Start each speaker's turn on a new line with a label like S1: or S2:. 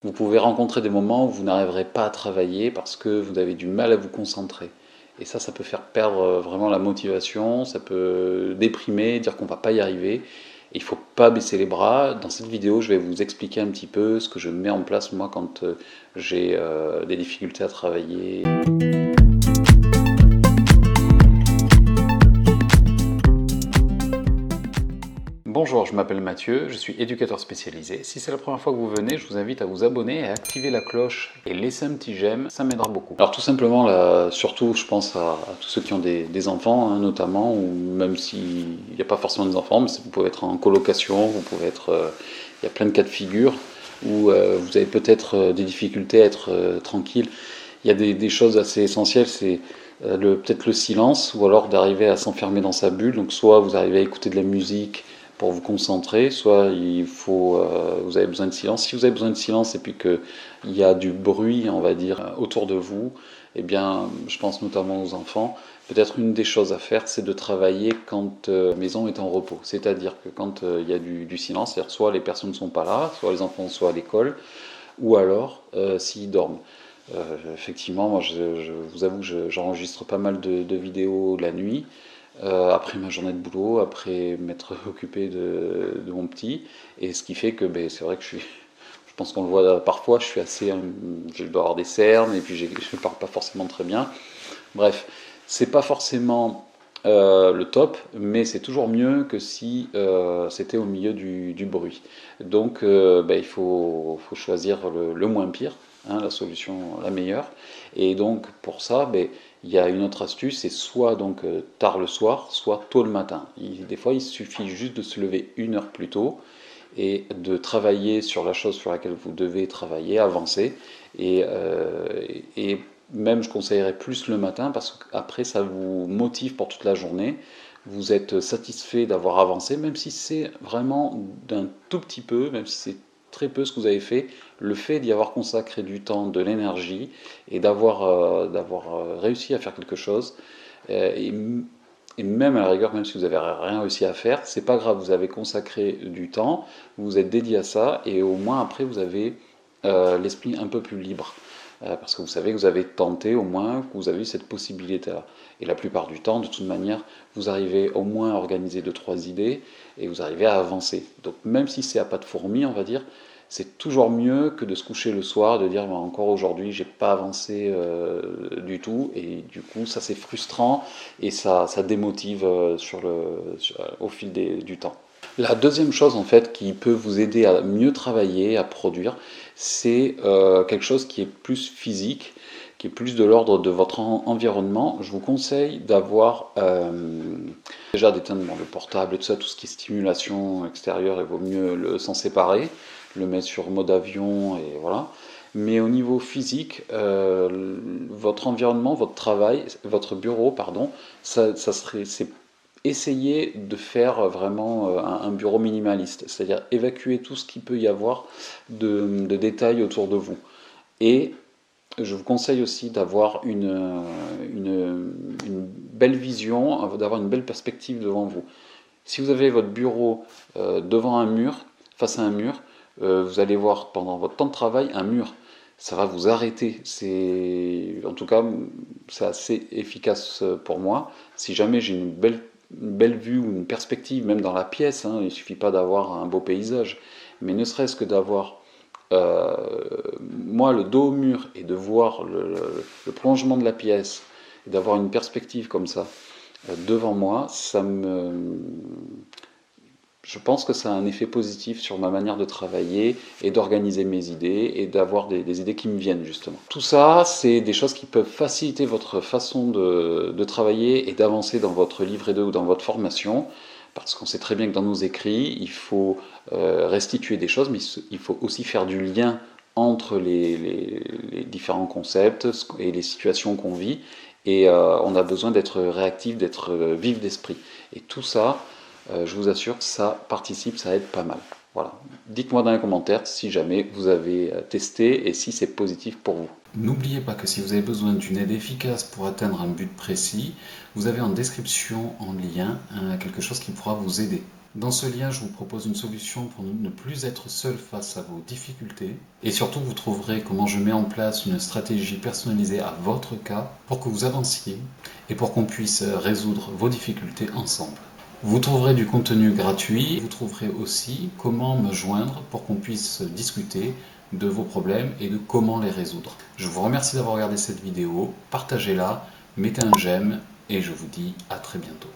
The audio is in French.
S1: Vous pouvez rencontrer des moments où vous n'arriverez pas à travailler parce que vous avez du mal à vous concentrer. Et ça peut faire perdre vraiment la motivation, ça peut déprimer, dire qu'on ne va pas y arriver. Et il ne faut pas baisser les bras. Dans cette vidéo, je vais vous expliquer un petit peu ce que je mets en place moi quand j'ai des difficultés à travailler. Bonjour, je m'appelle Mathieu, je suis éducateur spécialisé. Si c'est la première fois que vous venez, je vous invite à vous abonner et à activer la cloche et laisser un petit j'aime, ça m'aidera beaucoup. Alors tout simplement, là, surtout je pense à tous ceux qui ont des enfants hein, notamment, ou même s'il n'y a pas forcément des enfants, mais vous pouvez être en colocation, vous pouvez être... il y a plein de cas de figure où vous avez peut-être des difficultés à être tranquille. Il y a des choses assez essentielles, c'est peut-être le silence, ou alors d'arriver à s'enfermer dans sa bulle. Donc soit vous arrivez à écouter de la musique, pour vous concentrer, soit vous avez besoin de silence. Si vous avez besoin de silence et puis qu'il y a du bruit, on va dire, autour de vous, eh bien, je pense notamment aux enfants, peut-être une des choses à faire, c'est de travailler quand la maison est en repos. C'est-à-dire que quand il y a du silence, c'est-à-dire soit les personnes ne sont pas là, soit les enfants sont à l'école, ou alors s'ils dorment. Effectivement, moi je vous avoue que j'enregistre pas mal de vidéos la nuit, après ma journée de boulot, après m'être occupé de mon petit, et ce qui fait que ben, c'est vrai que je pense qu'on le voit parfois, je suis assez, je dois avoir des cernes, et puis je ne parle pas forcément très bien. Bref, c'est pas forcément le top, mais c'est toujours mieux que si c'était au milieu du bruit. Donc ben, il faut choisir le moins pire, hein, la solution la meilleure. Et donc pour ça, ben, il y a une autre astuce, c'est soit donc tard le soir, soit tôt le matin. Des fois, il suffit juste de se lever une heure plus tôt et de travailler sur la chose sur laquelle vous devez travailler, avancer. Et même je conseillerais plus le matin parce qu'après ça vous motive pour toute la journée. Vous êtes satisfait d'avoir avancé, même si c'est vraiment d'un tout petit peu, même si c'est très peu ce que vous avez fait, le fait d'y avoir consacré du temps, de l'énergie et d'avoir réussi à faire quelque chose, euh, et, et même à la rigueur, même si vous n'avez rien réussi à faire, c'est pas grave, vous avez consacré du temps, vous vous êtes dédié à ça, et au moins après vous avez l'esprit un peu plus libre. Parce que vous savez que vous avez tenté au moins, que vous avez eu cette possibilité-là. Et la plupart du temps, de toute manière, vous arrivez au moins à organiser deux, trois idées et vous arrivez à avancer. Donc même si c'est à pas de fourmi, on va dire, c'est toujours mieux que de se coucher le soir, de dire bah, encore aujourd'hui j'ai pas avancé du tout, et du coup ça c'est frustrant et ça démotive au fil du temps. La deuxième chose en fait qui peut vous aider à mieux travailler, à produire, c'est quelque chose qui est plus physique, qui est plus de l'ordre de votre environnement. Je vous conseille d'avoir déjà d'éteindre le portable et tout ça, tout ce qui est stimulation extérieure, il vaut mieux s'en séparer, le mettre sur mode avion et voilà. Mais au niveau physique, votre environnement, votre travail, votre bureau, pardon, c'est essayer de faire vraiment un bureau minimaliste, c'est-à-dire évacuer tout ce qu'il peut y avoir de détails autour de vous. Et je vous conseille aussi d'avoir une belle vision, d'avoir une belle perspective devant vous. Si vous avez votre bureau devant un mur, face à un mur, vous allez voir pendant votre temps de travail un mur. Ça va vous arrêter. En tout cas, c'est assez efficace pour moi. Si jamais j'ai une belle vue ou une perspective, même dans la pièce, hein, il ne suffit pas d'avoir un beau paysage, mais ne serait-ce que d'avoir euh, moi le dos au mur et de voir le prolongement de la pièce, et d'avoir une perspective comme ça devant moi, je pense que ça a un effet positif sur ma manière de travailler et d'organiser mes idées et d'avoir des idées qui me viennent justement. Tout ça, c'est des choses qui peuvent faciliter votre façon de travailler et d'avancer dans votre livret 2 ou dans votre formation, parce qu'on sait très bien que dans nos écrits, il faut restituer des choses, mais il faut aussi faire du lien entre les différents concepts et les situations qu'on vit, et on a besoin d'être réactif, d'être vif d'esprit. Et tout ça, je vous assure que ça participe, ça aide pas mal. Voilà. Dites-moi dans les commentaires si jamais vous avez testé et si c'est positif pour vous. N'oubliez pas que si vous avez besoin d'une aide efficace pour atteindre un but précis, vous avez en description en lien quelque chose qui pourra vous aider.
S2: Dans ce lien, je vous propose une solution pour ne plus être seul face à vos difficultés. Et surtout, vous trouverez comment je mets en place une stratégie personnalisée à votre cas pour que vous avanciez et pour qu'on puisse résoudre vos difficultés ensemble. Vous trouverez du contenu gratuit, vous trouverez aussi comment me joindre pour qu'on puisse discuter de vos problèmes et de comment les résoudre. Je vous remercie d'avoir regardé cette vidéo, partagez-la, mettez un j'aime et je vous dis à très bientôt.